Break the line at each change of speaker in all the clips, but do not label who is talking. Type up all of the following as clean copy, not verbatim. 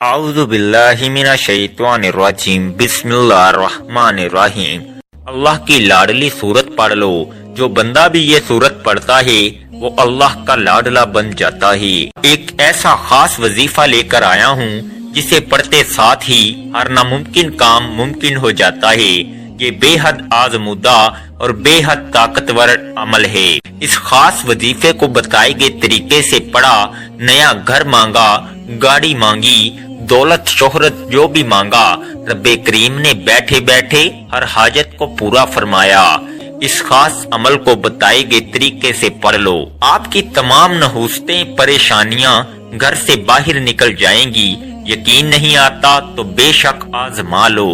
اعوذ باللہ من الشیطان الرجیم بسم اللہ الرحمن الرحیم۔ اللہ کی لاڈلی سورت پڑھ لو، جو بندہ بھی یہ سورت پڑھتا ہے وہ اللہ کا لاڈلا بن جاتا ہے۔ ایک ایسا خاص وظیفہ لے کر آیا ہوں جسے پڑھتے ساتھ ہی ہر ناممکن کام ممکن ہو جاتا ہے۔ یہ بے حد آزمودہ اور بے حد طاقتور عمل ہے۔ اس خاص وظیفے کو بتائے گئے طریقے سے پڑھا، نیا گھر مانگا، گاڑی مانگی، دولت شہرت جو بھی مانگا، رب کریم نے بیٹھے بیٹھے ہر حاجت کو پورا فرمایا۔ اس خاص عمل کو بتائے گئے طریقے سے پڑھ لو، آپ کی تمام نحوستیں پریشانیاں گھر سے باہر نکل جائیں گی۔ یقین نہیں آتا تو بے شک آزما لو۔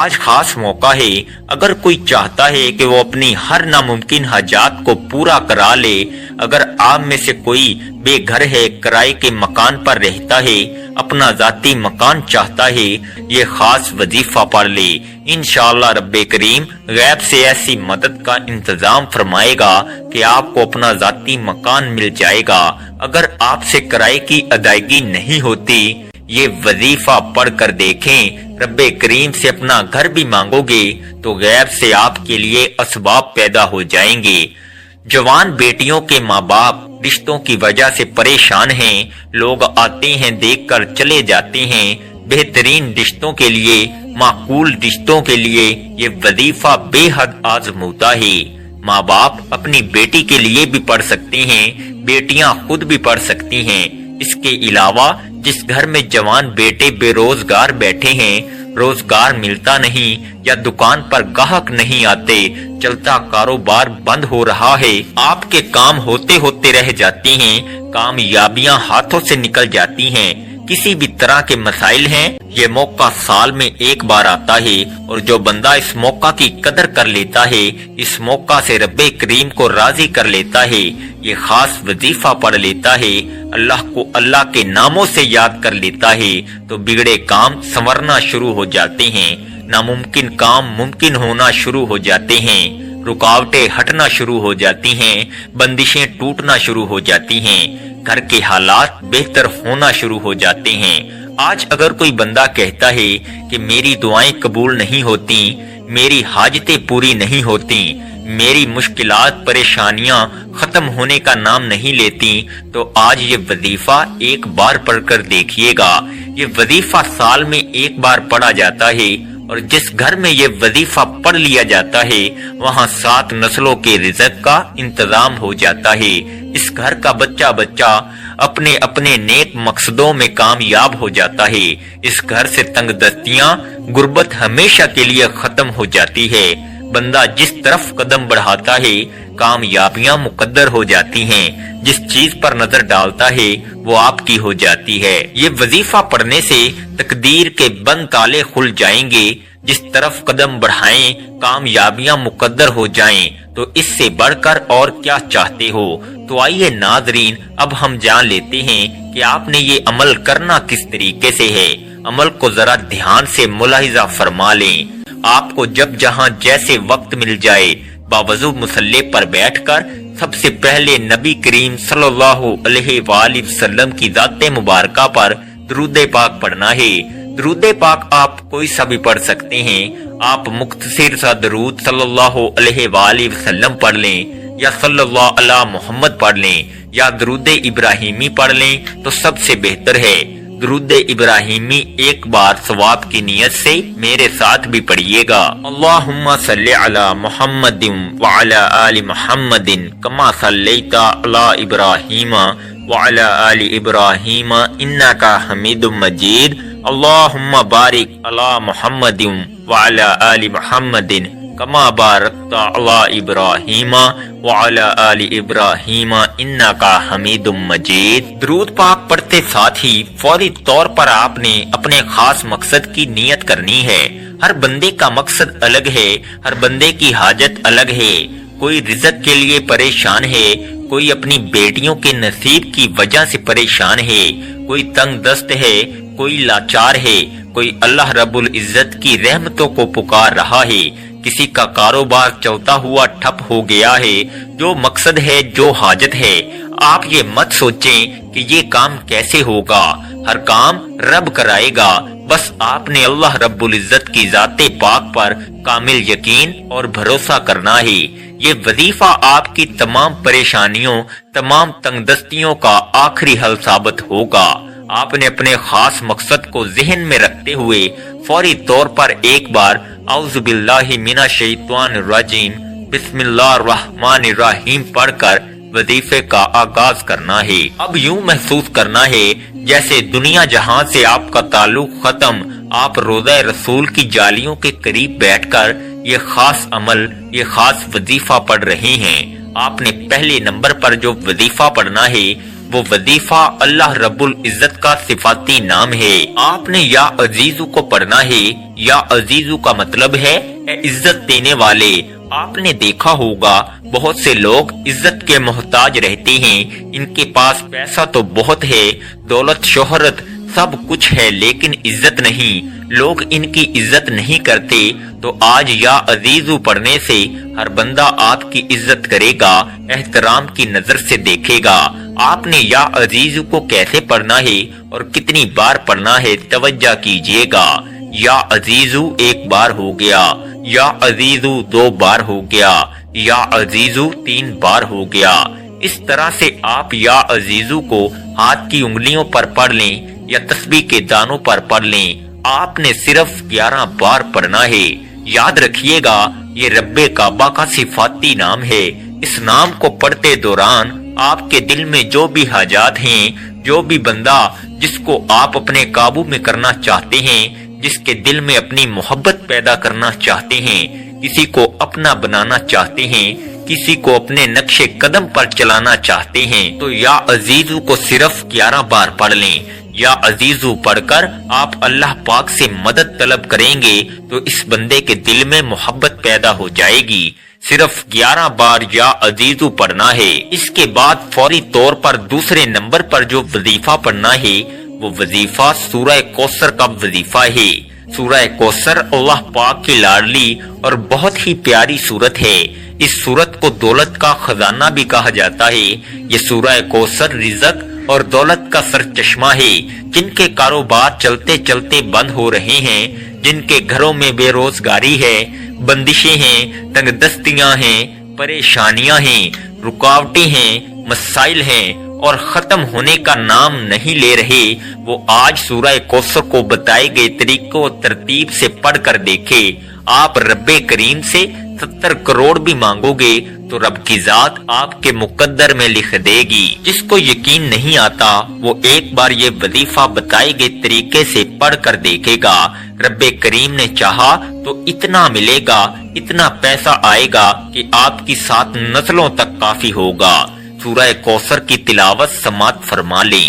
آج خاص موقع ہے، اگر کوئی چاہتا ہے کہ وہ اپنی ہر ناممکن حاجات کو پورا کرا لے، اگر آپ میں سے کوئی بے گھر ہے، کرائے کے مکان پر رہتا ہے، اپنا ذاتی مکان چاہتا ہے، یہ خاص وظیفہ پڑھ لے، انشاءاللہ رب کریم غیب سے ایسی مدد کا انتظام فرمائے گا کہ آپ کو اپنا ذاتی مکان مل جائے گا۔ اگر آپ سے کرائے کی ادائیگی نہیں ہوتی، یہ وظیفہ پڑھ کر دیکھیں، رب کریم سے اپنا گھر بھی مانگو گے تو غیب سے آپ کے لیے اسباب پیدا ہو جائیں گے۔ جوان بیٹیوں کے ماں باپ رشتوں کی وجہ سے پریشان ہیں، لوگ آتے ہیں دیکھ کر چلے جاتے ہیں۔ بہترین رشتوں کے لیے، معقول رشتوں کے لیے یہ وظیفہ بے حد آزمودہ ہے۔ ماں باپ اپنی بیٹی کے لیے بھی پڑھ سکتے ہیں، بیٹیاں خود بھی پڑھ سکتی ہیں۔ اس کے علاوہ جس گھر میں جوان بیٹے بے روزگار بیٹھے ہیں، روزگار ملتا نہیں یا دکان پر گاہک نہیں آتے، چلتا کاروبار بند ہو رہا ہے، آپ کے کام ہوتے ہوتے رہ جاتے ہیں، کامیابیاں ہاتھوں سے نکل جاتی ہیں، کسی بھی طرح کے مسائل ہیں، یہ موقع سال میں ایک بار آتا ہے، اور جو بندہ اس موقع کی قدر کر لیتا ہے، اس موقع سے رب کریم کو راضی کر لیتا ہے، یہ خاص وظیفہ پڑھ لیتا ہے، اللہ کو اللہ کے ناموں سے یاد کر لیتا ہے، تو بگڑے کام سنورنا شروع ہو جاتے ہیں، ناممکن کام ممکن ہونا شروع ہو جاتے ہیں، رکاوٹیں ہٹنا شروع ہو جاتی ہیں، بندشیں ٹوٹنا شروع ہو جاتی ہیں، گھر کے حالات بہتر ہونا شروع ہو جاتے ہیں۔ آج اگر کوئی بندہ کہتا ہے کہ میری دعائیں قبول نہیں ہوتی، میری حاجتیں پوری نہیں ہوتی، میری مشکلات پریشانیاں ختم ہونے کا نام نہیں لیتی، تو آج یہ وظیفہ ایک بار پڑھ کر دیکھیے گا۔ یہ وظیفہ سال میں ایک بار پڑھا جاتا ہے، اور جس گھر میں یہ وظیفہ پڑھ لیا جاتا ہے وہاں 7 نسلوں کے رزق کا انتظام ہو جاتا ہے۔ اس گھر کا بچہ بچہ اپنے اپنے نیک مقصدوں میں کامیاب ہو جاتا ہے۔ اس گھر سے تنگ دستیاں، غربت ہمیشہ کے لیے ختم ہو جاتی ہے۔ بندہ جس طرف قدم بڑھاتا ہے کامیابیاں مقدر ہو جاتی ہیں، جس چیز پر نظر ڈالتا ہے وہ آپ کی ہو جاتی ہے۔ یہ وظیفہ پڑھنے سے تقدیر کے بند تالے کھل جائیں گے، جس طرف قدم بڑھائیں کامیابیاں مقدر ہو جائیں، تو اس سے بڑھ کر اور کیا چاہتے ہو؟ تو آئیے ناظرین، اب ہم جان لیتے ہیں کہ آپ نے یہ عمل کرنا کس طریقے سے ہے۔ عمل کو ذرا دھیان سے ملاحظہ فرما لیں۔ آپ کو جب جہاں جیسے وقت مل جائے، باوضو مصلی پر بیٹھ کر سب سے پہلے نبی کریم صلی اللہ علیہ وآلہ وسلم کی ذات مبارکہ پر درود پاک پڑھنا ہے۔ درود پاک آپ کوئی سا بھی پڑھ سکتے ہیں، آپ مختصر سا درود صلی اللہ علیہ وآلہ وسلم پڑھ لیں، یا صلی اللہ علی محمد پڑھ لیں، یا درود ابراہیمی پڑھ لیں تو سب سے بہتر ہے۔ درود ابراہیمی ایک بار ثواب کی نیت سے میرے ساتھ بھی پڑھیے گا۔ اللہم صلی علی محمد وعلی آل محمد کما صلیت علی ابراہیم وعلی آل ابراہیم انک حمید مجید۔ اللہم بارک علی محمد وعلی آل محمد کما بارکت علی ابراہیم وعلی آل ابراہیم انکا حمید مجید۔ درود پاک پڑھتے ساتھ ہی فوری طور پر آپ نے اپنے خاص مقصد کی نیت کرنی ہے۔ ہر بندے کا مقصد الگ ہے، ہر بندے کی حاجت الگ ہے۔ کوئی رزق کے لیے پریشان ہے، کوئی اپنی بیٹیوں کے نصیب کی وجہ سے پریشان ہے، کوئی تنگ دست ہے، کوئی لاچار ہے، کوئی اللہ رب العزت کی رحمتوں کو پکار رہا ہے، کسی کا کاروبار چلتا ہوا ٹھپ ہو گیا ہے۔ جو مقصد ہے، جو حاجت ہے، آپ یہ مت سوچیں کہ یہ کام کیسے ہوگا، ہر کام رب کرائے گا، بس آپ نے اللہ رب العزت کی ذات پاک پر کامل یقین اور بھروسہ کرنا ہے۔ یہ وظیفہ آپ کی تمام پریشانیوں، تمام تنگ دستیوں کا آخری حل ثابت ہوگا۔ آپ نے اپنے خاص مقصد کو ذہن میں رکھتے ہوئے فوری طور پر ایک بار اعوذ باللہ من الشیطان الرجیم بسم اللہ الرحمن الرحیم پڑھ کر وظیفے کا آغاز کرنا ہے۔ اب یوں محسوس کرنا ہے جیسے دنیا جہاں سے آپ کا تعلق ختم، آپ روضہ رسول کی جالیوں کے قریب بیٹھ کر یہ خاص عمل، یہ خاص وظیفہ پڑھ رہے ہیں۔ آپ نے پہلے نمبر پر جو وظیفہ پڑھنا ہے وہ وظیفہ اللہ رب العزت کا صفاتی نام ہے۔ آپ نے یا عزیزو کو پڑھنا ہے۔ یا عزیزو کا مطلب ہے اے عزت دینے والے۔ آپ نے دیکھا ہوگا بہت سے لوگ عزت کے محتاج رہتے ہیں، ان کے پاس پیسہ تو بہت ہے، دولت شہرت سب کچھ ہے، لیکن عزت نہیں، لوگ ان کی عزت نہیں کرتے۔ تو آج یا عزیزو پڑھنے سے ہر بندہ آپ کی عزت کرے گا، احترام کی نظر سے دیکھے گا۔ آپ نے یا عزیزو کو کیسے پڑھنا ہے اور کتنی بار پڑھنا ہے توجہ کیجئے گا۔ یا عزیزو ایک بار ہو گیا، یا عزیزو 2 بار ہو گیا، یا عزیزو 3 بار ہو گیا۔ اس طرح سے آپ یا عزیزو کو ہاتھ کی انگلیوں پر پڑھ لیں یا تسبیح کے دانوں پر پڑھ لیں۔ آپ نے صرف 11 بار پڑھنا ہے۔ یاد رکھیے گا یہ رب کعبہ کا صفاتی نام ہے۔ اس نام کو پڑھتے دوران آپ کے دل میں جو بھی حاجات ہیں، جو بھی بندہ جس کو آپ اپنے قابو میں کرنا چاہتے ہیں، جس کے دل میں اپنی محبت پیدا کرنا چاہتے ہیں، کسی کو اپنا بنانا چاہتے ہیں، کسی کو اپنے نقش قدم پر چلانا چاہتے ہیں، تو یا عزیزو کو صرف 11 بار پڑھ لیں۔ یا عزیزو پڑھ کر آپ اللہ پاک سے مدد طلب کریں گے تو اس بندے کے دل میں محبت پیدا ہو جائے گی۔ صرف 11 بار یا عزیزو پڑھنا ہے۔ اس کے بعد فوری طور پر دوسرے نمبر پر جو وظیفہ پڑھنا ہے وہ وظیفہ سورہ کوثر کا وظیفہ ہے۔ سورہ کوثر اللہ پاک کی لاڈلی اور بہت ہی پیاری سورت ہے۔ اس سورت کو دولت کا خزانہ بھی کہا جاتا ہے۔ یہ سورہ کوثر رزق اور دولت کا سرچشمہ ہے۔ جن کے کاروبار چلتے چلتے بند ہو رہے ہیں، جن کے گھروں میں بے روزگاری ہے، بندشیں ہیں، تنگ دستیاں ہیں، پریشانیاں ہیں، رکاوٹیں ہیں، مسائل ہیں اور ختم ہونے کا نام نہیں لے رہے، وہ آج سورہ کوثر کو بتائے گئے طریقوں و ترتیب سے پڑھ کر دیکھے۔ آپ رب کریم سے 70 کروڑ بھی مانگو گے تو رب کی ذات آپ کے مقدر میں لکھ دے گی۔ جس کو یقین نہیں آتا وہ ایک بار یہ وظیفہ بتائے گئے طریقے سے پڑھ کر دیکھے گا۔ رب کریم نے چاہا تو اتنا ملے گا، اتنا پیسہ آئے گا کہ آپ کی 7 نسلوں تک کافی ہوگا۔ سورہ کوثر کی تلاوت سماعت فرما لیں۔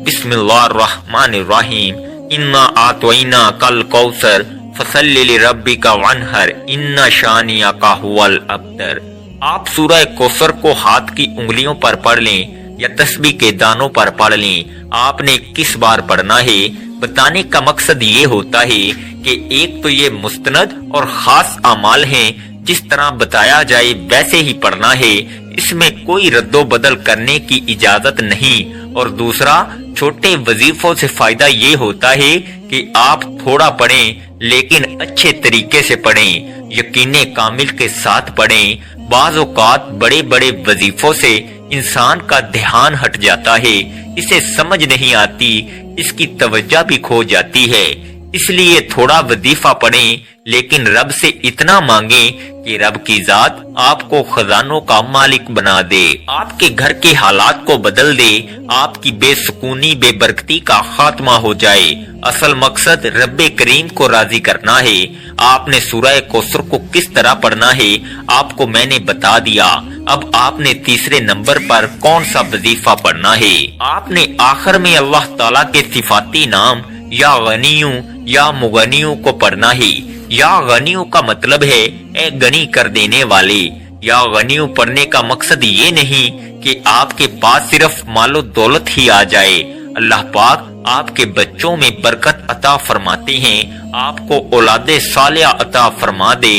بسم اللہ الرحمن الرحیم۔ انا اعطیناک الکوثر فصلی لربک وانحر ان شانئک ھو الابتر۔ آپ سورہ کوثر کو ہاتھ کی انگلیوں پر پڑھ لیں یا تسبیح کے دانوں پر پڑھ لیں۔ آپ نے کس بار پڑھنا ہے بتانے کا مقصد یہ ہوتا ہے کہ ایک تو یہ مستند اور خاص اعمال ہیں، جس طرح بتایا جائے ویسے ہی پڑھنا ہے، اس میں کوئی رد و بدل کرنے کی اجازت نہیں، اور دوسرا چھوٹے وظیفوں سے فائدہ یہ ہوتا ہے کہ آپ تھوڑا پڑھیں لیکن اچھے طریقے سے پڑھیں، یقین کامل کے ساتھ پڑھیں۔ بعض اوقات بڑے بڑے وظیفوں سے انسان کا دھیان ہٹ جاتا ہے، اسے سمجھ نہیں آتی، اس کی توجہ بھی کھو جاتی ہے۔ اس لیے تھوڑا وظیفہ پڑھیں لیکن رب سے اتنا مانگیں کہ رب کی ذات آپ کو خزانوں کا مالک بنا دے، آپ کے گھر کے حالات کو بدل دے، آپ کی بے سکونی بے برکتی کا خاتمہ ہو جائے۔ اصل مقصد رب کریم کو راضی کرنا ہے۔ آپ نے سورہ کوثر کو کس طرح پڑھنا ہے آپ کو میں نے بتا دیا۔ اب آپ نے تیسرے نمبر پر کون سا وظیفہ پڑھنا ہے؟ آپ نے آخر میں اللہ تعالیٰ کے صفاتی نام یا غنیوں یا مغنیوں کو پڑھنا ہے۔ یا غنیوں کا مطلب ہے اے غنی کر دینے والے۔ یا غنیوں پڑھنے کا مقصد یہ نہیں کہ آپ کے پاس صرف مال و دولت ہی آ جائے۔ اللہ پاک آپ کے بچوں میں برکت عطا فرماتے ہیں، آپ کو اولاد صالحہ عطا فرما دے،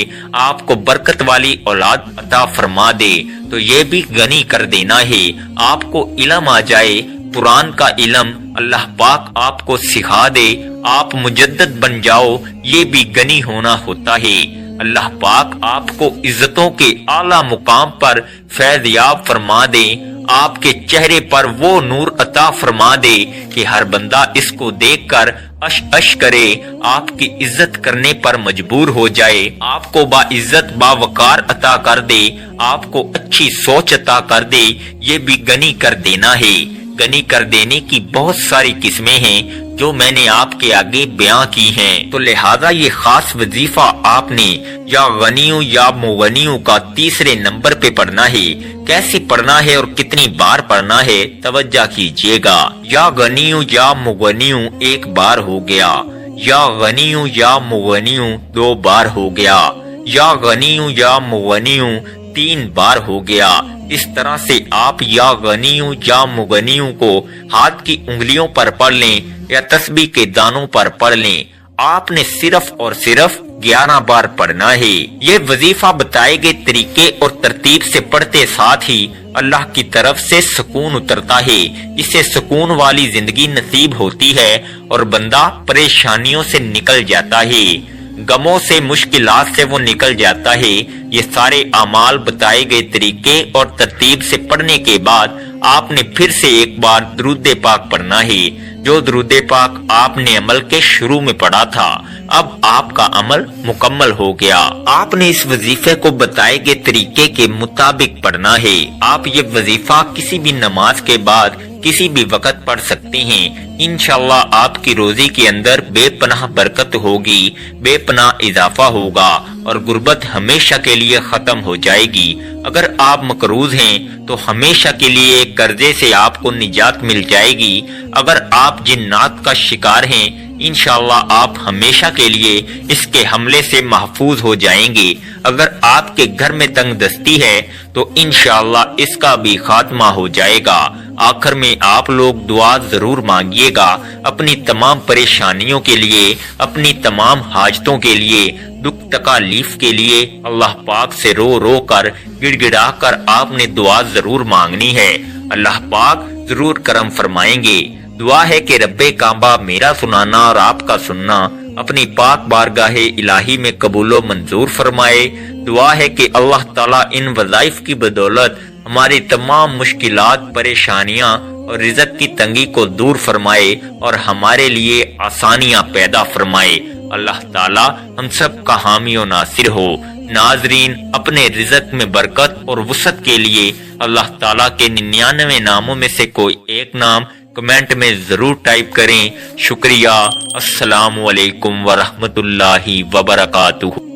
آپ کو برکت والی اولاد عطا فرما دے، تو یہ بھی غنی کر دینا ہے۔ آپ کو علم آ جائے، قرآن کا علم اللہ پاک آپ کو سکھا دے، آپ مجدد بن جاؤ، یہ بھی غنی ہونا ہوتا ہے۔ اللہ پاک آپ کو عزتوں کے اعلیٰ مقام پر فیض یاب فرما دے، آپ کے چہرے پر وہ نور عطا فرما دے کہ ہر بندہ اس کو دیکھ کر اش اش کرے، آپ کی عزت کرنے پر مجبور ہو جائے، آپ کو با عزت با وقار عطا کر دے، آپ کو اچھی سوچ عطا کر دے، یہ بھی غنی کر دینا ہے۔ غنی کر دینے کی بہت ساری قسمیں ہیں جو میں نے آپ کے آگے بیان کی ہیں، تو لہذا یہ خاص وظیفہ آپ نے یا غنیوں یا مغنیوں کا تیسرے نمبر پہ پڑھنا ہے۔ کیسے پڑھنا ہے اور کتنی بار پڑھنا ہے توجہ کیجئے گا۔ یا غنیوں یا مغنیوں ایک بار ہو گیا، یا غنیوں یا مغنیوں دو بار ہو گیا، یا غنیوں یا مغنیوں تین بار ہو گیا۔ اس طرح سے آپ یا غنیوں یا مغنیوں کو ہاتھ کی انگلیوں پر پڑھ لیں یا تسبیح کے دانوں پر پڑھ لیں۔ آپ نے صرف اور صرف 11 بار پڑھنا ہے۔ یہ وظیفہ بتائے گئے طریقے اور ترتیب سے پڑھتے ساتھ ہی اللہ کی طرف سے سکون اترتا ہے، اسے سکون والی زندگی نصیب ہوتی ہے اور بندہ پریشانیوں سے نکل جاتا ہے، غموں سے مشکلات سے وہ نکل جاتا ہے۔ یہ سارے اعمال بتائے گئے طریقے اور ترتیب سے پڑھنے کے بعد آپ نے پھر سے ایک بار درود پاک پڑھنا ہے، جو درود پاک آپ نے عمل کے شروع میں پڑھا تھا۔ اب آپ کا عمل مکمل ہو گیا۔ آپ نے اس وظیفے کو بتائے گئے طریقے کے مطابق پڑھنا ہے۔ آپ یہ وظیفہ کسی بھی نماز کے بعد کسی بھی وقت پڑھ سکتے ہیں۔ انشاءاللہ آپ کی روزی کے اندر بے پناہ برکت ہوگی، بے پناہ اضافہ ہوگا اور غربت ہمیشہ کے لیے ختم ہو جائے گی۔ اگر آپ مقروض ہیں تو ہمیشہ کے لیے قرضے سے آپ کو نجات مل جائے گی۔ اگر آپ جنات کا شکار ہیں انشاءاللہ آپ ہمیشہ کے لیے اس کے حملے سے محفوظ ہو جائیں گے۔ اگر آپ کے گھر میں تنگ دستی ہے تو انشاءاللہ اس کا بھی خاتمہ ہو جائے گا۔ آخر میں آپ لوگ دعا ضرور مانگیے گا اپنی تمام پریشانیوں کے لیے، اپنی تمام حاجتوں کے لیے، دکھ تکالیف کے لیے۔ اللہ پاک سے رو رو کر گڑ گڑا کر آپ نے دعا ضرور مانگنی ہے، اللہ پاک ضرور کرم فرمائیں گے۔ دعا ہے کہ رب کعبہ میرا سنانا اور آپ کا سننا اپنی پاک بارگاہ الہی میں قبول و منظور فرمائے۔ دعا ہے کہ اللہ تعالیٰ ان وظائف کی بدولت ہماری تمام مشکلات، پریشانیاں اور رزق کی تنگی کو دور فرمائے اور ہمارے لیے آسانیاں پیدا فرمائے۔ اللہ تعالیٰ ہم سب کا حامی و ناصر ہو۔ ناظرین، اپنے رزق میں برکت اور وسعت کے لیے اللہ تعالیٰ کے 99 ناموں میں سے کوئی ایک نام کمنٹ میں ضرور ٹائپ کریں۔ شکریہ۔ السلام علیکم ورحمۃ اللہ وبرکاتہ۔